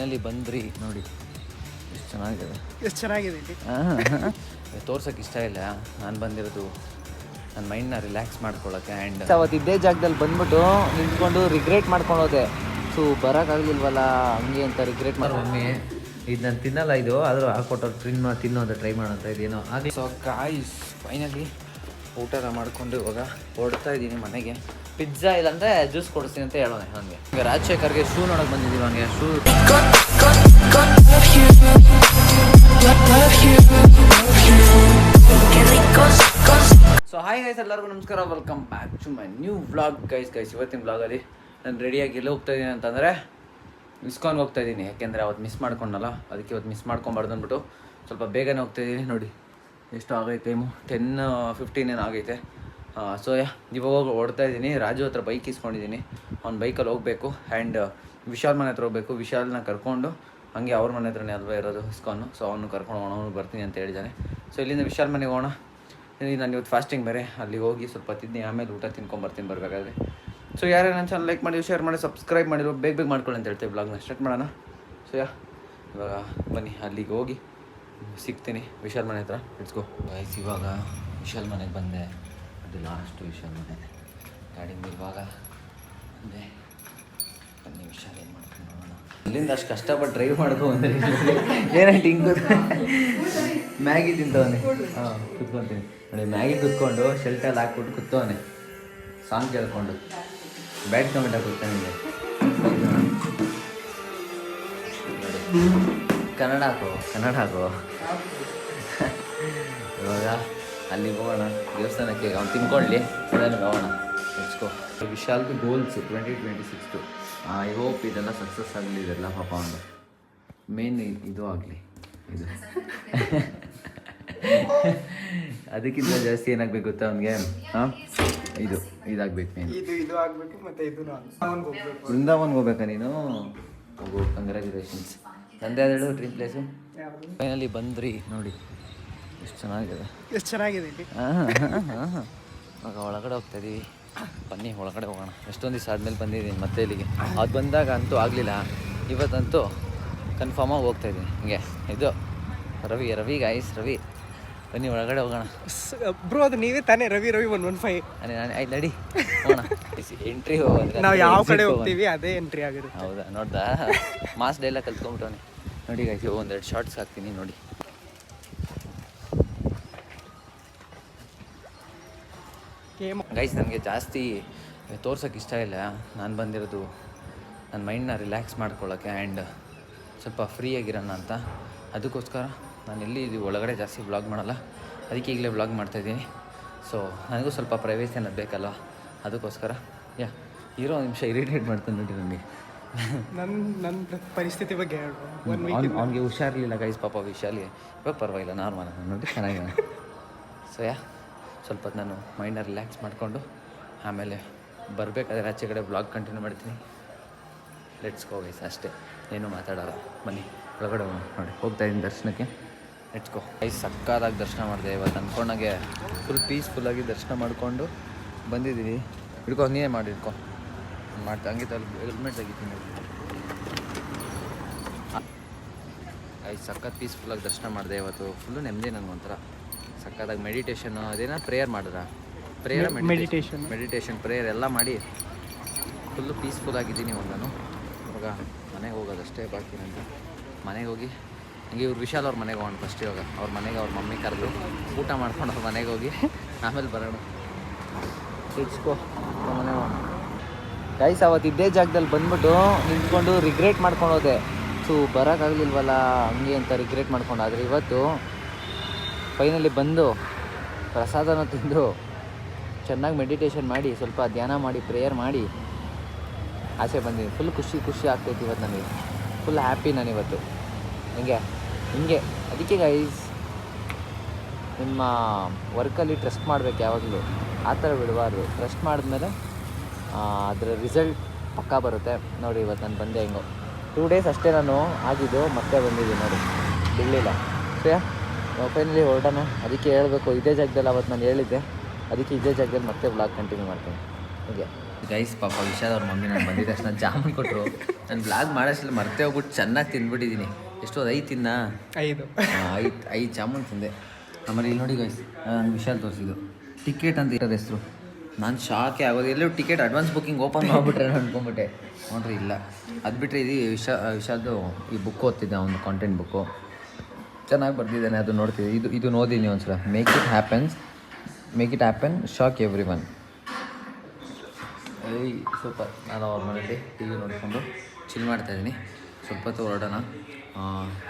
Finally ಬಂದ್ರಿ ನೋಡಿ, ಎಷ್ಟು ಚೆನ್ನಾಗಿದೆ. ತೋರ್ಸೋಕ್ಕೆ ಇಷ್ಟ ಇಲ್ಲ, ನಾನು ಬಂದಿರೋದು ನನ್ನ ಮೈಂಡ್ನ ರಿಲ್ಯಾಕ್ಸ್ ಮಾಡ್ಕೊಳ್ಳೋಕ್ಕೆ. ಆ್ಯಂಡ್ ಅವತ್ತು ಇದ್ದೇ ಜಾಗದಲ್ಲಿ ಬಂದ್ಬಿಟ್ಟು ನಿಂತ್ಕೊಂಡು ರಿಗ್ರೆಟ್ ಮಾಡ್ಕೊಂಡು ಹೋದೆ. ಸೊ ಬರೋಕ್ಕಾಗಲಿಲ್ವಲ್ಲ ಹಂಗೆ ಅಂತ ರಿಗ್ರೆಟ್ ಮಾಡಿ ಮಮ್ಮಿ ಇದು ನಾನು ತಿನ್ನಲ್ಲ, ಇದು ಆದರೂ ಹಾಕ್ಕೊಟ್ಟವ್ರು ತಿನ್ನೋ ಅಂತ ಟ್ರೈ ಮಾಡೋಂಥ ಇದೇನೋ ಆಗಲಿ. ಸೊ ಗಾಯ್ಸ್ ಫೈನಲಿ ಊಟ ಮಾಡಿಕೊಂಡು ಇವಾಗ ಹೊಡ್ತಾ ಇದ್ದೀನಿ ಮನೆಗೆ. ಪಿಜ್ಜಾ ಇಲ್ಲಾಂದರೆ ಜ್ಯೂಸ್ ಕೊಡಿಸ್ತೀನಿ ಅಂತ ಹೇಳೋಣ ನನಗೆ. ಈಗ ರಾಜಶೇಖರ್ಗೆ ಶೂ ನೋಡೋಕೆ ಬಂದಿದ್ದೀವಿ. ಅವನಿಗೆ ಶೂ ಸೊ ಹಾಯ್ ಗೈಸ್, ಎಲ್ಲರಿಗೂ ನಮಸ್ಕಾರ, welcome back to my new vlog. Guys ಇವತ್ತಿನ ವ್ಲಾಗಲ್ಲಿ ನಾನು ರೆಡಿಯಾಗಿ ಎಲ್ಲ ಹೋಗ್ತಾ ಇದ್ದೀನಿ ಅಂತಂದರೆ ಇಸ್ಕಾನ್ಗೆ ಹೋಗ್ತಾ ಇದ್ದೀನಿ. ಯಾಕೆಂದರೆ ಅವತ್ತು ಮಿಸ್ ಮಾಡ್ಕೊಂಡಲ್ಲ, ಅದಕ್ಕೆ ಇವತ್ತು ಮಿಸ್ ಮಾಡ್ಕೊಬಾರ್ದು ಅಂದ್ಬಿಟ್ಟು ಸ್ವಲ್ಪ ಬೇಗನೆ ಹೋಗ್ತಾ ಇದ್ದೀನಿ. ನೋಡಿ ಎಷ್ಟು ಆಗೈತೆ ಟೈಮು, 10:15 ಏನೋ ಆಗೈತೆ. ಸೊ ಇವಾಗ ಓಡ್ತಾ ಇದ್ದೀನಿ. ರಾಜು ಹತ್ರ ಬೈಕ್ ಇಸ್ಕೊಂಡಿದ್ದೀನಿ, ಅವ್ನ ಬೈಕಲ್ಲಿ ಹೋಗಬೇಕು. ಆ್ಯಂಡ್ ವಿಶಾಲ್ ಮನೆ ಹತ್ರ ಹೋಗಬೇಕು. ವಿಶಾಲ್ನ ಕರ್ಕೊಂಡು ಹಂಗೆ ಅವ್ರ ಮನೆ ಹತ್ರನೇ ಅಲ್ವಾ ಇರೋದು ಇಸ್ಕಾನು. ಸೊ ಅವನು ಕರ್ಕೊಂಡು ಹೋಗೋಣ, ಅವನು ಬರ್ತೀನಿ ಅಂತ ಹೇಳಿದ್ದಾನೆ. ಸೊ ಇಲ್ಲಿಂದ ವಿಶಾಲ್ ಮನೆಗೆ ಹೋಗೋಣ. ನಾನು ಇವತ್ತು ಫಾಸ್ಟಿಂಗ್ ಬೇರೆ, ಅಲ್ಲಿ ಹೋಗಿ ಸ್ವಲ್ಪ ತಿಂದು ಆಮೇಲೆ ಊಟ ತಿನ್ಕೊಂಬರ್ತೀನಿ ಬರಬೇಕಾದ್ರೆ. ಸೊ ಯಾರೇ ನನ್ನ ಚಾನಲ್ ಲೈಕ್ ಮಾಡಿ, ಶೇರ್ ಮಾಡಿ, ಸಬ್ಸ್ಕ್ರೈಬ್ ಮಾಡಿರೋ ಬೇಗ ಮಾಡ್ಕೊಳ್ಳಿ ಅಂತ ಹೇಳ್ತೀವಿ. ಬ್ಲಾಗ್ನ ಸ್ಟಾರ್ಟ್ ಮಾಡೋಣ. ಸೊ ಇವಾಗ ಬನ್ನಿ ಅಲ್ಲಿಗೆ ಹೋಗಿ ಸಿಗ್ತೀನಿ ವಿಶಾಲ್ ಮನೆ ಹತ್ರ. Let's go guys. ಇವಾಗ ವಿಶಾಲ್ ಮನೆಗೆ ಬಂದೆ, ಅದು ಲಾಸ್ಟು ವಿಶಾಲ್ ಮನೆ. ಗಾಡಿಯಿಂದ ಇವಾಗ ಬಂದೆ. ಬನ್ನಿ ವಿಶಾಲ್ ಏನು ಮಾಡ್ಕೊಂಡು ನೋಡೋಣ. ಇಲ್ಲಿಂದ ಅಷ್ಟು ಕಷ್ಟಪಟ್ಟು ಡ್ರೈವ್ ಮಾಡ್ಕೊಂಡು ಏನಂటే ಹಿಂಗೆ ಮ್ಯಾಗಿ ತಿಂತವನೆ. ಹಾಂ ಕುತ್ಕೊತೀನಿ ನೋಡಿ, ಮ್ಯಾಗಿ ಕುತ್ಕೊಂಡು ಶೆಲ್ಟಲ್ಲಿ ಹಾಕ್ಬಿಟ್ಟು ಕುತ್ತವನೆ ಸಾಂಗ್ ಕೇಳ್ಕೊಂಡು. Bad comment ಹಾಕುತ್ತಾನೆ. ಕನ್ನಡ ಹಾಕೋ. ಇವಾಗ ಅಲ್ಲಿಗೆ ಹೋಗೋಣ ದೇವಸ್ಥಾನಕ್ಕೆ. ಅವ್ನು ತಿನ್ಕೊಳ್ಳಿ, ಅದನ್ನು ಹೋಗೋಣ. ನೆಚ್ಕೋ ವಿಶಾಲ್ದು ಗೋಲ್ಸು 2026. ಐ ಹೋಪ್ ಇದೆಲ್ಲ ಸಕ್ಸಸ್ ಆಗಲಿ, ಇದೆಲ್ಲ ಪಾಪ ಒಂದು ಮೇನ್ ಇದು ಆಗಲಿ. ಇದು ಅದಕ್ಕಿಂತ ಜಾಸ್ತಿ ಏನಾಗಬೇಕು ಗೊತ್ತಾ ಅವನಿಗೆ? ಹಾಂ ಇದಾಗಬೇಕು ಮೇನ್. ಇದು ಆಗಬೇಕು. ಮತ್ತು ವೃಂದಾವನ್ಗೆ ಹೋಗ್ಬೇಕಾ ನೀನು? ಹೋಗು, ಕಂಗ್ರ್ಯಾಚುಲೇಷನ್ಸ್. ತಂದೆ ಹೇಳು ಡ್ರೀಮ್ ಪ್ಲೇಸು. ಫೈನಲಿ ಬಂದ್ರಿ ನೋಡಿ, ಎಷ್ಟು ಚೆನ್ನಾಗಿದೆ. ಇವಾಗ ಒಳಗಡೆ ಹೋಗ್ತಾ ಇದ್ದೀವಿ. ಬನ್ನಿ ಒಳಗಡೆ ಹೋಗೋಣ. ಎಷ್ಟೊಂದು ದಿವಸ ಆದಮೇಲೆ ಬಂದಿದ್ದೀನಿ ಮತ್ತೆ ಇಲ್ಲಿಗೆ. ಅದು ಬಂದಾಗ ಅಂತೂ ಆಗಲಿಲ್ಲ, ಇವತ್ತಂತೂ ಕನ್ಫರ್ಮಾಗಿ ಹೋಗ್ತಾಯಿದ್ದೀನಿ. ಹಿಂಗೆ ಇದು ರವಿ ಗಾಯ್ಸ್, ರವಿ ಬನ್ನಿ ಒಳಗಡೆ ಹೋಗೋಣ. ಬ್ರೋ ಅದು ನೀವೇ ತಾನೇ ರವಿ 115? ನಾನು ಆಯ್ತು ನಡಿ ಹೋಗೋಣ. ಎಂಟ್ರಿ ಹೋಗೋದು ನಾವು ಯಾವ ಕಡೆ ಹೋಗ್ತೀವಿ ಅದೇ ಎಂಟ್ರಿ ಆಗಿರುತ್ತೆ. ಹೌದಾ? ನೋಡ್ದಾ ಮಾಸ್ ಡೈಲಾಗ್ ಕಲ್ತ್ಕೊಂಡ್ಬಿಟ್ಟವನೆ ನೋಡಿ ಗೈಸ್. ಒಂದೆರಡು ಶಾರ್ಟ್ಸ್ ಹಾಕ್ತೀನಿ ನೋಡಿ. ಗೈಸ್ ನನಗೆ ಜಾಸ್ತಿ ತೋರ್ಸೋಕ್ಕೆ ಇಷ್ಟ ಇಲ್ಲ, ನಾನು ಬಂದಿರೋದು ನನ್ನ ಮೈಂಡ್ನ ರಿಲ್ಯಾಕ್ಸ್ ಮಾಡ್ಕೊಳ್ಳೋಕ್ಕೆ. ಆ್ಯಂಡ್ ಸ್ವಲ್ಪ ಫ್ರೀಯಾಗಿರೋಣ ಅಂತ. ಅದಕ್ಕೋಸ್ಕರ ನಾನು ಎಲ್ಲಿ ಇದು ಒಳಗಡೆ ಜಾಸ್ತಿ ವ್ಲಾಗ್ ಮಾಡಲ್ಲ, ಅದಕ್ಕೆ ಈಗಲೇ ವ್ಲಾಗ್ ಮಾಡ್ತಾಯಿದ್ದೀನಿ. ಸೊ ನನಗೂ ಸ್ವಲ್ಪ ಪ್ರೈವೇಸಿ ಅನ್ನೋದು ಬೇಕಲ್ಲ, ಅದಕ್ಕೋಸ್ಕರ ಇರೋ ನಿಮಿಷ ಇರಿಟೇಟ್ ಮಾಡ್ತಾನೆ ನೋಡಿ ನನಗೆ. ನನ್ನ ಪರಿಸ್ಥಿತಿ ಬಗ್ಗೆ ಅವ್ನಿಗೆ ಹುಷಾರಿರಲಿಲ್ಲ ಗೈಸ್ ಪಾಪ ವಿಶಾಲಿಗೆ. ಇವಾಗ ಪರವಾಗಿಲ್ಲ, ನಾರ್ಮಲ್ ನೋಡಿ ಚೆನ್ನಾಗಿದೆ. ಸೊ ಸ್ವಲ್ಪ ಹೊತ್ತು ನಾನು ಮೈಂಡನ್ನ ರಿಲ್ಯಾಕ್ಸ್ ಮಾಡಿಕೊಂಡು ಆಮೇಲೆ ಬರಬೇಕಾದ್ರೆ ಆಚೆ ಕಡೆ ವ್ಲಾಗ್ ಕಂಟಿನ್ಯೂ ಮಾಡ್ತೀನಿ. ಲೆಟ್ಸ್ ಗೋ ಗೈಸ್, ಅಷ್ಟೇ, ಏನೂ ಮಾತಾಡೋಲ್ಲ. ಬನ್ನಿ ಒಳಗಡೆ ನೋಡಿ ಹೋಗ್ತಾ ಇದ್ದೀನಿ ದರ್ಶನಕ್ಕೆ. Let's go guys. ಸಕ್ಕತ್ತಾಗಿ ದರ್ಶನ ಮಾಡಿದೆ ಇವತ್ತು. ಅಂದ್ಕೊಂಡಾಗೆ ಫುಲ್ ಪೀಸ್ಫುಲ್ಲಾಗಿ ದರ್ಶನ ಮಾಡಿಕೊಂಡು ಬಂದಿದ್ದೀವಿ. ಹಿಡ್ಕೊ, ನೀನೇ ಮಾಡಿ ಹಿಡ್ಕೊ ಮಾಡ್ತಾ ಹಂಗೆ ಹೆಲ್ಮೆಟ್ ತೆಗಿತೀನಿ. ಗೈಸ್ ಸಖತ್ ಪೀಸ್ಫುಲ್ಲಾಗಿ ದರ್ಶನ ಮಾಡಿದೆ ಇವತ್ತು. ಫುಲ್ಲು ನೆಮ್ಮದಿ ನನಗೊಂಥರ ಸಕ್ಕತ್ತಾಗಿ. ಮೆಡಿಟೇಷನ್ನು ಅದೇನೋ ಪ್ರೇಯರ್ ಮಾಡಿದ್ರಾ? ಮೆಡಿಟೇಷನ್ ಪ್ರೇಯರ್ ಎಲ್ಲ ಮಾಡಿ ಫುಲ್ಲು ಪೀಸ್ಫುಲ್ ಆಗಿದ್ದೀನಿ ಇವಾಗ ನಾನು. ಇವಾಗ ಮನೆಗೆ ಹೋಗೋದಷ್ಟೇ ಬಾಕಿ ನನಗೆ. ಮನೆಗೆ ಹೋಗಿ ಹಂಗೆ ಇವ್ರು ವಿಶಾಲ್ ಅವ್ರ ಮನೆಗೆ ಹೋಗೋಣ ಫಸ್ಟ್. ಇವಾಗ ಅವ್ರ ಮನೆಗೆ ಅವ್ರ ಮಮ್ಮಿ ಕರೆದು ಊಟ ಮಾಡ್ಕೊಂಡು ಅವ್ರ ಮನೆಗೆ ಹೋಗಿ ಆಮೇಲೆ ಬರೋಣ. ಇಟ್ಸ್ಕೋ ಮನೆಗೆ ಹೋಗೋಣ ಗೈಸ್. ಅವತ್ತು ಇದ್ದೇ ಜಾಗದಲ್ಲಿ ಬಂದ್ಬಿಟ್ಟು ನಿಂತ್ಕೊಂಡು ರಿಗ್ರೆಟ್ ಮಾಡ್ಕೊಂಡು ಹೋದೆ. ಸೊ ಬರೋಕ್ಕಾಗಲಿಲ್ವಲ್ಲ ಹಂಗೆ ಅಂತ ರಿಗ್ರೆಟ್ ಮಾಡ್ಕೊಂಡು. ಆದರೆ ಇವತ್ತು ಫೈನಲಿ ಬಂದು ಪ್ರಸಾದನ ತಿಂದು ಚೆನ್ನಾಗಿ ಮೆಡಿಟೇಷನ್ ಮಾಡಿ ಸ್ವಲ್ಪ ಧ್ಯಾನ ಮಾಡಿ ಪ್ರೇಯರ್ ಮಾಡಿ ಆಸೆ ಬಂದಿದ್ದೀನಿ. ಫುಲ್ ಖುಷಿ ಆಗ್ತೈತಿ ಇವತ್ತು ನನಗೆ. ಫುಲ್ ಹ್ಯಾಪಿ ನಾನು ಇವತ್ತು. ಹಿಂಗೆ ಅದಕ್ಕೆ ಗೈಸ್ ನಿಮ್ಮ ವರ್ಕಲ್ಲಿ ಟ್ರಸ್ಟ್ ಮಾಡಬೇಕು ಯಾವಾಗಲೂ. ಆ ಥರ ಬಿಡಬಾರ್ದು. ಟ್ರಸ್ಟ್ ಮಾಡಿದ್ಮೇಲೆ ಅದರ ರಿಸಲ್ಟ್ ಪಕ್ಕಾ ಬರುತ್ತೆ. ನೋಡಿ ಇವತ್ತು ನಾನು ಬಂದೆ ಹೆಂಗೋ 2 days ಅಷ್ಟೇ ನಾನು ಆಗಿದ್ದು, ಮತ್ತೆ ಬಂದಿದ್ದೀನಿ ನೋಡಿ, ಬಿಡಲಿಲ್ಲ. ಸೊ ಫೈನಲಿ ಹೊರಡೋಣ. ಅದಕ್ಕೆ ಹೇಳಬೇಕು, ಇದೇ ಜಾಗದಲ್ಲಿ ಅವತ್ತು ನಾನು ಹೇಳಿದ್ದೆ, ಅದಕ್ಕೆ ಇದೇ ಜಾಗದಲ್ಲಿ ಮತ್ತೆ ವ್ಲಾಗ್ ಕಂಟಿನ್ಯೂ ಮಾಡ್ತೀನಿ. ಹೀಗೆ ಗೈಸ್ ಪಾಪ ವಿಶಾಲ್ ಅವ್ರ ಮಮ್ಮಿ ನಾನು ಬಂದಿದ್ದ ತಕ್ಷಣ ಜಾಮೂನ್ ಕೊಟ್ಟರು. ನಾನು ಬ್ಲಾಗ್ ಮಾಡೋಷ್ಟಲ್ಲ ಮರ್ತೇ ಹೋಗ್ಬಿಟ್ಟು ಚೆನ್ನಾಗಿ ತಿಂದ್ಬಿಟ್ಟಿದ್ದೀನಿ. ಎಷ್ಟು 5 ತಿನ್ನ 5 5 ಜಾಮೂನ್ ತಿಂದೆ. ಆಮೇಲೆ ಇಲ್ಲಿ ನೋಡಿ ಗೈಸ್ ನಾನು ವಿಶಾಲ್ ತೋರಿಸಿದ್ದು ಟಿಕೆಟ್ ಅಂತ ಇರೋದು ಹೆಸರು. ನಾನು ಶಾಕೆ ಆಗೋದು. ಎಲ್ಲೂ ಟಿಕೆಟ್ ಅಡ್ವಾನ್ಸ್ ಬುಕ್ಕಿಂಗ್ ಓಪನ್ ಮಾಡಿಬಿಟ್ರೆ ಅನ್ಕೊಂಬಿಟ್ಟೆ. ನೋಡ್ರಿ ಇಲ್ಲ, ಅದು ಬಿಟ್ಟರೆ ಇದು ವಿಶಾಲ್ದು ಈ ಬುಕ್ ಓದ್ತಿದ್ದೆ, ಒಂದು ಕಾಂಟೆಂಟ್ ಬುಕ್ಕು ಚೆನ್ನಾಗಿ ಬರ್ತಿದ್ದಾನೆ. ಅದು ನೋಡ್ತಿದ್ದೆ. ಇದು ಓದಿದ್ದೀನಿ ಒಂದ್ಸಲ. Make it happen shock every one. ಏಯ್ ಸೂಪರ್. ನಾನು ಅವ್ರ ಮನೇಲಿ ಟಿ ವಿ ನೋಡಿಕೊಂಡು ಚಿಲ್ ಮಾಡ್ತಾಯಿದ್ದೀನಿ. ಸ್ವಲ್ಪ ಹೊತ್ತು ಹೊರಡೋಣ.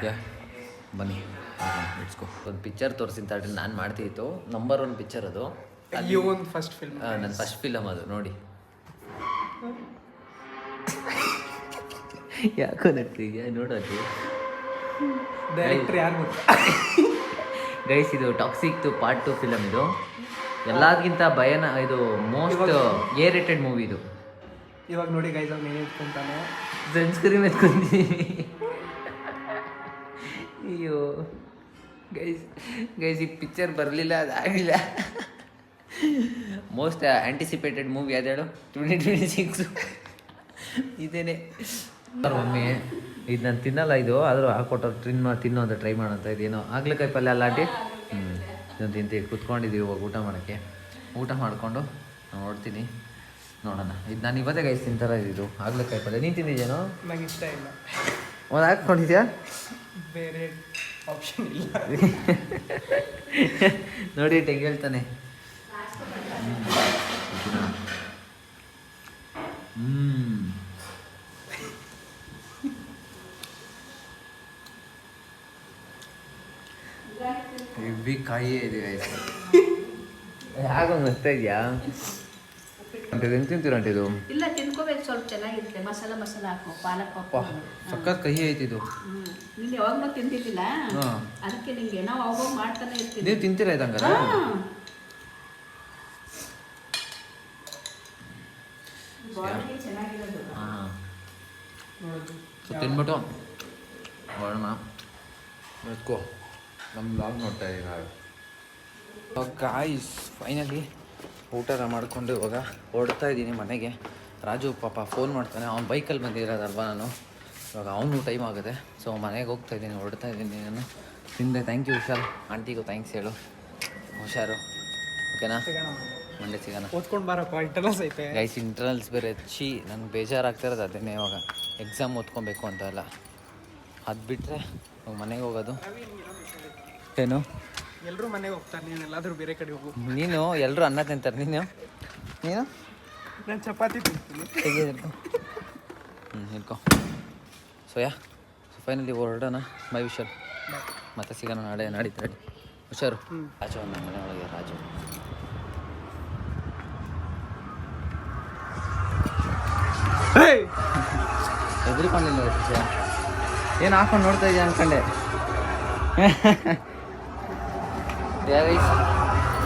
ಯಾ ಬನ್ನಿ ಇಟ್ಸ್ಕೊ. ಒಂದು ಪಿಕ್ಚರ್ ತೋರಿಸಿದ ತಡ್ರಿ, ನಾನು ಮಾಡ್ತಿತ್ತು. ನಂಬರ್ 1 ಪಿಕ್ಚರ್ ಅದು. ಫಸ್ಟ್ ಫಿಲ್ಮ್, ನನ್ನ ಫಸ್ಟ್ ಫಿಲಮ್ ಅದು. ನೋಡಿ ಯಾಕೋ ನಗ್ತೀಯ ನೋಡೋದು. ಡೈರೆಕ್ಟರ್ ಯಾರು ಗೈಸ್ ಇದು ಟಾಕ್ಸಿಕ್ದು ಪಾರ್ಟ್ 2 ಫಿಲಮ್. ಇದು ಎಲ್ಲದಕ್ಕಿಂತ ಭಯನ, ಇದು ಮೋಸ್ಟ್ ಎ ರೇಟೆಡ್ ಮೂವಿ ಇದು. ಇವಾಗ ನೋಡಿ ಗೈಸ್ ಅವ್ನು ಏನು ಇಟ್ಕೊಂತಾನೆ, ಸನ್ಸ್ಕ್ರೀಮ್ ಎತ್ಕೊಂತೀನಿ. ಅಯ್ಯೋ ಗೈಸ್ ಈ ಪಿಕ್ಚರ್ ಬರಲಿಲ್ಲ, ಅದಾಗಲಿಲ್ಲ. ಮೋಸ್ಟ್ ಆ್ಯಂಟಿಸಿಪೇಟೆಡ್ ಮೂವಿ ಅದು ಹೇಳು 2026 ಇದೇನೆ. ಮಮ್ಮಿ ಇದು ನಾನು ತಿನ್ನಲ್ಲ, ಇದು ಆದರೂ ಹಾಕ್ಕೊಟ್ಟವ್ರು ತಿನ್ನೋ ಅಂತ ಟ್ರೈ ಮಾಡೋಂತ. ಇದೇನೋ ಆಗ್ಲಕಾಯಿ ಪಲ್ಯ ಅಲ್ಲಾಟಿ. ಇದನ್ನು ತಿಂತೀವಿ. ಕುತ್ಕೊಂಡಿದ್ದೀವಿ ಇವಾಗ ಊಟ ಮಾಡೋಕ್ಕೆ. ಊಟ ಮಾಡಿಕೊಂಡು ನೋಡ್ತೀನಿ, ನೋಡೋಣ. ಇದು ನಾನು ಇವತ್ತೇ ಗೈಸ್ ತಿಂತಾರ. ಇದು ಆಗ್ಲಕಾಯಿ ಪಲ್ಯ. ನೀನು ತಿಂದಿದ್ದೇನೋ? ನಂಗೆ ಇಷ್ಟ ಇಲ್ಲ. ಒಂದು ಹಾಕ್ಕೊಂಡಿದ್ಯಾ? ಬೇರೆ ಆಪ್ಷನ್ ಇಲ್ಲ. ನೋಡಿ ಟೆಂಗ್ ಹೇಳ್ತಾನೆ. ಹೆವಿ ಕಾಯಿ ಇದೆ ಗೈಸ್. ಯಾಕೊಂದು ಅನಿಸ್ತಾ ಇದೆಯಾ? ಹೆಂಗೆ ತಿಂತೀರಂಟಿದು? ಇಲ್ಲ ತಿನ್ಕೋಬೇಕು, ಸ್ವಲ್ಪ ಚೆನ್ನಾಗಿರುತ್ತೆ. ಮಸಾಲ ಹಾಕೋ, ಪಾಲಕ್ ಸಖತ್ ಕಹಿ ಐತಿ ಇದು. ನೀನು ಯಾವಾಗಲೂ ತಿಂತಿದ್ದಿಲ್ಲ, ಹಾಂ ಅದಕ್ಕೆ ನಿಂಗೆ ನಾವು ಅವಾಗ ಮಾಡ್ತಾನೆ ಇರ್ತೀವಿ. ನೀವು ತಿಂತೀರಾ ಇದಂಗಾರ? ಬಾಡಿಗೆ ಚೆನ್ನಾಗಿರೋದು. ಹಾಂ ತಿನ್ಬಿಟ್ಟು ಹೊರಣ ಎತ್ಕೋ. ನಮ್ಮ ಬ್ಲಾಗ್ ನೋಡ್ತಾ ಇದ್ದೀವಿ ನಾವು. ಗಾಯ್ಸ್ ಫೈನಲಿ ಊಟ ಮಾಡಿಕೊಂಡು ಇವಾಗ ಹೊರಡ್ತಾ ಇದ್ದೀನಿ ಮನೆಗೆ. ರಾಜು ಪಾಪ ಫೋನ್ ಮಾಡ್ತಾನೆ. ಅವ್ನು ಬೈಕಲ್ಲಿ ಬಂದಿರೋದಲ್ವ ನಾನು. ಇವಾಗ ಅವನು ಟೈಮ್ ಆಗುತ್ತೆ. ಸೊ ಮನೆಗೆ ಹೋಗ್ತಾ ಇದ್ದೀನಿ, ಹೊರಡ್ತಾ ಇದ್ದೀನಿ ನಾನು. ತಿಂದೆ. Thank you Vishal. ಆಂಟಿಗೂ ಥ್ಯಾಂಕ್ಸ್ ಹೇಳು. ಹುಷಾರು, ಓಕೆನಾ? ಮಂಡೆ ಸಿಗೋಣ. ಓದ್ಕೊಂಡು ಬಾರಪ್ಪ, ಇಂಟರ್ನಲ್ಸ್ ಐತೆ ಗೈಸ್. ಇಂಟರ್ನಲ್ಸ್ ಬೇರೆ ನನಗೆ ಬೇಜಾರಾಗ್ತಿರೋದು ಅದೇನೇ. ಇವಾಗ ಎಕ್ಸಾಮ್ ಓದ್ಕೊಬೇಕು ಅಂತ ಎಲ್ಲ. ಅದು ಬಿಟ್ಟರೆ ಇವಾಗ ಮನೆಗೆ ಹೋಗೋದು. ಏನು ಎಲ್ಲರೂ ಮನೆಗೆ ಹೋಗ್ತಾರೆ, ನೀನು ಎಲ್ಲಾದರೂ ಬೇರೆ ಕಡೆ ಹೋಗು. ನೀನು ಎಲ್ಲರೂ ಅನ್ನ ತಿಂತಾರೆ, ನೀನು ನಾನು ಚಪಾತಿ ತಿಂತೀನಿ. ಇಟ್ಕೊ. ಸೊ ಫೈನಲಿ ಹೊರಡೋಣ. ಬೈ ವಿಶಾಲ್. ಮತ್ತೆ ಸಿಗೋಣ ನಾಳೆ ನಾಡಿದ್ದು. ರೆಡಿ ಹುಷಾರು. ರಾಜು ನಮ್ಮ ಮನೆ ಒಳಗೆ. ರಾಜು ಎದುರುಕೊಂಡಿಲ್ಲ. ಏನು ಹಾಕೊಂಡು ನೋಡ್ತಾ ಇದೆಯಾ ಅನ್ಕೊಂಡೆ.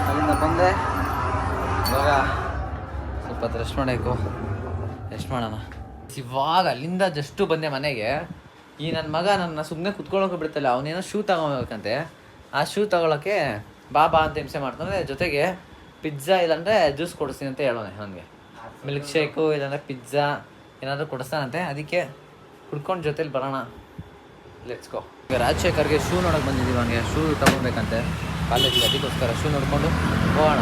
ಅಲ್ಲಿಂದ ಬಂದೆ. ಇವಾಗ ಸ್ವಲ್ಪ ಹೊತ್ತು ರೆಸ್ಟ್ ಮಾಡಬೇಕು. ರೆಸ್ಟ್ ಮಾಡೋಣ. ಇವಾಗ ಅಲ್ಲಿಂದ ಜಸ್ಟು ಬಂದೆ ಮನೆಗೆ. ಈ ನನ್ನ ಮಗ ನನ್ನ ಸುಮ್ಮನೆ ಕುತ್ಕೊಳ್ಳೋಕೆ ಬಿಡ್ತಲ್ಲ. ಅವನೇನೋ ಶೂ ತಗೊಬೇಕಂತೆ. ಆ ಶೂ ತಗೊಳ್ಳೋಕ್ಕೆ ಬಾ ಅಂತ ಹಿಂಸೆ ಮಾಡ್ತಾನೆ. ಜೊತೆಗೆ ಪಿಜ್ಜಾ ಇಲ್ಲಾಂದರೆ ಜ್ಯೂಸ್ ಕೊಡಿಸ್ತೀನಿ ಅಂತ ಹೇಳೋಣ. ಅವನಿಗೆ ಮಿಲ್ಕ್ ಶೇಕು ಇಲ್ಲಾಂದರೆ ಪಿಜ್ಜಾ ಏನಾದರೂ ಕೊಡಿಸ್ತಾನಂತೆ. ಅದಕ್ಕೆ ಕುಡ್ಕೊಂಡು ಜೊತೇಲಿ ಬರೋಣ. Let's go. ಈಗ ರಾಜಶೇಖರ್ಗೆ ಶೂ ನೋಡೋಕೆ ಬಂದಿದ್ದೀವಿ. ಅವನಿಗೆ ಶೂ ತಗೊಬೇಕಂತೆ ಕಾಲೇಜಿಗೆ. ಅದಕ್ಕೋಸ್ಕರ ಶೂ ನೋಡಿಕೊಂಡು ಹೋಗೋಣ.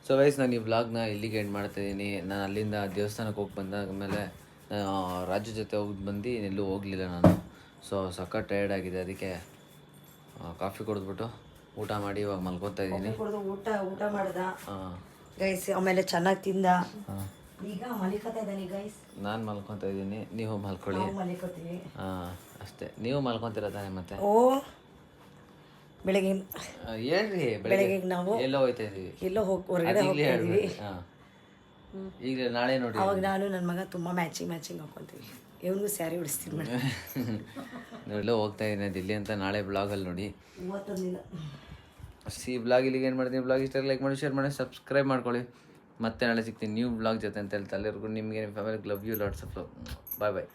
ಸೊ ವೈಸ್ ನಾನು ಈ ವ್ಲಾಗ್ನ ಇಲ್ಲಿಗೆ ಎಂಡ್ ಮಾಡ್ತಾಯಿದ್ದೀನಿ. ನಾನು ಅಲ್ಲಿಂದ ದೇವಸ್ಥಾನಕ್ಕೆ ಹೋಗಿ ಬಂದಾದ್ಮೇಲೆ ರಾಜು ಜೊತೆ ಬಂದು ಎಲ್ಲೂ ಹೋಗಲಿಲ್ಲ ನಾನು. ಸೊ ಸಖತ್ ಟಯರ್ಡ್ ಆಗಿದೆ. ಅದಕ್ಕೆ ಕಾಫಿ ಕುಡಿದ್ಬಿಟ್ಟು ಊಟ ಮಾಡಿ ಇವಾಗ ಮಲ್ಕೋತಾ ಇದ್ದೀನಿ. ಊಟ ಮಾಡ್ದ ಗೈಸ್. ಆಮೇಲೆ ಚೆನ್ನಾಗಿ ತಿಂದ. ಈಗ ಮಲಿಕತಾ ಇದ್ದಾನೆ ಗೈಸ್. ನಾನು ಮಲ್ಕೊತಾ ಇದ್ದೀನಿ, ನೀವು ಮಲ್ಕೊಳ್ಳಿ. ಮಲಿಕೋತೀವಿ. ಹಾಂ ಅಷ್ಟೇ. ನೀವು ಮಲ್ಕೊತೀರ ತಾನೆ ಮತ್ತೆ? ಓ ಬೆಳಗ್ಗೆ ಹೇಳ್ರಿ. ಬೆಳಗ್ಗೆ ನಾವು ಎಲ್ಲೋ ಹೋಗ್ತಾ ಇದೀವಿ, ಎಲ್ಲೋ ಹೊರಗಡೆ ಹೋಗ್ತಾ ಇದೀವಿ. ಹಾಂ ಈಗ ನಾಳೆ ನೋಡಿ. ಅವಾಗ ನಾನು ನನ್ನ ಮಗ ತುಂಬ ಮ್ಯಾಚಿಂಗ್ ಹಾಕೊತೀವಿ. ಇವನಿಗೂ ಸ್ಯಾರಿ ಉಡಿಸ್ತೀನಿ ಮೇಡಮ್. ಎಲ್ಲೋ ಹೋಗ್ತಾ ಇದ್ದೀನಿ ದಿಲ್ಲಿ ಅಂತ. ನಾಳೆ ಬ್ಲಾಗಲ್ಲಿ ನೋಡಿ. ಇವತ್ತೊಂದಿನ ಬ್ಲಾಗ್ ಇಲ್ಲಿಗೆ ಏನು ಮಾಡ್ತೀನಿ. ಬ್ಲಾಗ್ ಇಷ್ಟ ಲೈಕ್ ಮಾಡಿ, ಶೇರ್ ಮಾಡಿ, ಸಬ್ಸ್ಕ್ರೈಬ್ ಮಾಡ್ಕೊಳ್ಳಿ. ಮತ್ತೆ ನಾಳೆ ಸಿಗ್ತೀನಿ ನ್ಯೂ ಬ್ಲಾಗ್ ಜೊತೆ ಅಂತ ಹೇಳ್ತಾ. ಎಲ್ಲರಿಗೂ ನಿಮಗೆ family love you lots of love. Bye bye.